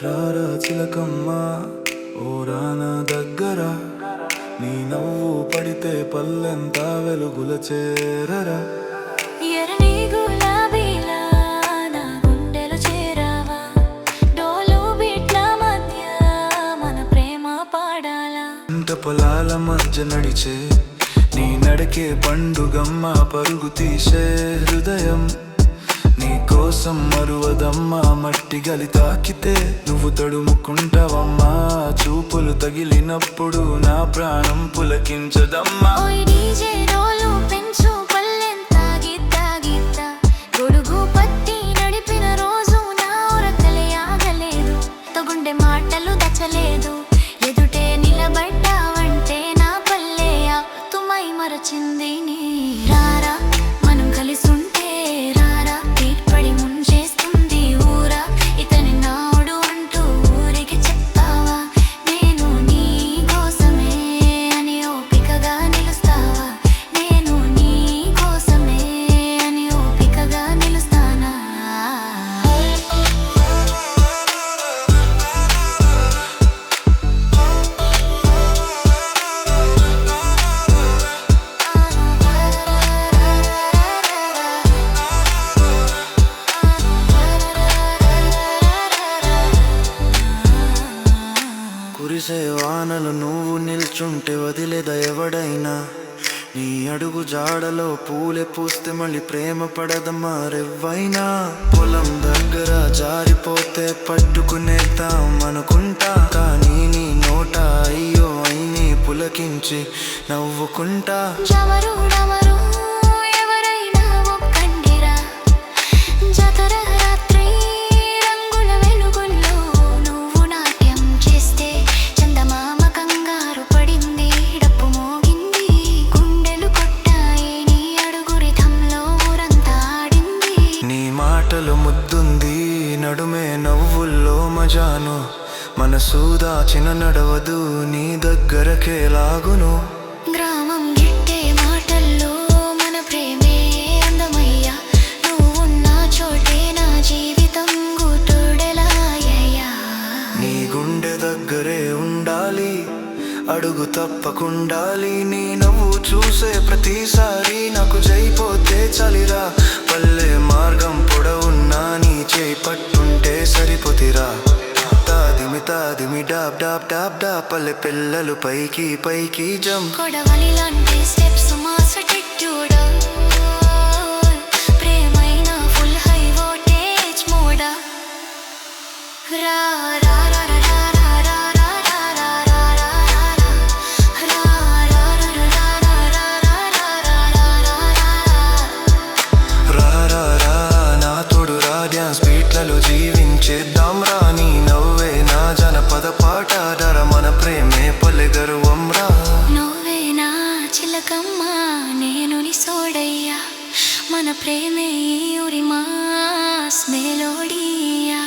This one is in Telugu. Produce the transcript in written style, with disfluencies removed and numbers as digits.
రారా చిలకమ్మ ఓరానా దగ్గర నీ నవ్వు పడితే పల్లెంతా వెలుగుల చేరరా ఎర్రని గులాబీలా నా గుండెలో చేరావా డోలు బీట్ల మధ్య మన ప్రేమ పాడాలా ఇంత పొలాల మధ్య నడిచే నీ నడకే పండుగమ్మ పరుగు తీసే హృదయం నీ కోసం మరువదమ్మా మట్టి గలి తాకితే నువ్వు తడుముకుంటావమ్మా చూపులు తగిలినప్పుడు నా ప్రాణం పులకించదమ్మా గొడుగు పట్టి నడిపిన రోజు నా ఒరకలే ఆగలేదు తగుండే మాటలు దచ్చలేదు ఎదుటే నిలబడ్డావంటే నా పల్లె తుమై మరచింది నీ రారా మనం కలిసుంటే రారా పడి ముంచేస్తుంది ఊరా ఇతని నాడు అంటూ ఊరికి చెప్తావా నేను నీ కోసమే అని ఓపికగా నిలుస్తావా నేను నీ కోసమే అని ఓపికగా నిలుస్తానా కురిసే వానలు నువ్వు నిల్చుంటే వదిలేదా ఎవడైనా నీ అడుగు జాడలో పూలే పూస్తే మళ్ళీ ప్రేమ పడదమ్మా రెవ్వైనా పొలం దగ్గర జారిపోతే పట్టుకునేద్దాం అనుకుంటా కానీ నీ నోట అయ్యో అయిని పులకించి నవ్వుకుంటా ముద్దుంది నడుమే నవ్వుల్లో మజాను మనసు దాచిన నడవదు నీ దగ్గరకే లాగును గ్రామం గిట్టే మాటల్లో మన ప్రేమే అందమయ్యా నువ్వున్న చోటే నా జీవితం గుర్తుడెలాయ్యా నీ గుండె దగ్గరే ఉండాలి అడుగు తప్పకుండాలి నీ నవ్వు చూసే ప్రతిసారి నాకు జైపోతే చలిరా పల్లె మార్గం పొడవున్నా నీ చేయి పట్టుంటే సరిపోతిరా తాదిమి తాదిమి డాబ్ డాబ్ డాబ్ డా పల్లె పిల్లలు పైకి పైకి జం కొడవలి లాంటి స్టెప్స్ మాసటెట్టుడా ప్రేమైన ఫుల్ హై వోల్టేజ్ మోడా రా రా రా రా స్పీట్లలో జీవించేద్దాం రా నీ నవ్వే నా జనపద పాట ధర మన ప్రేమే పల్లె గర్వం రా నువ్వే నా చిలకమ్మ నేను నీ సోడయ్యా మన ప్రేమే ఊరి మాస్ మెలోడియా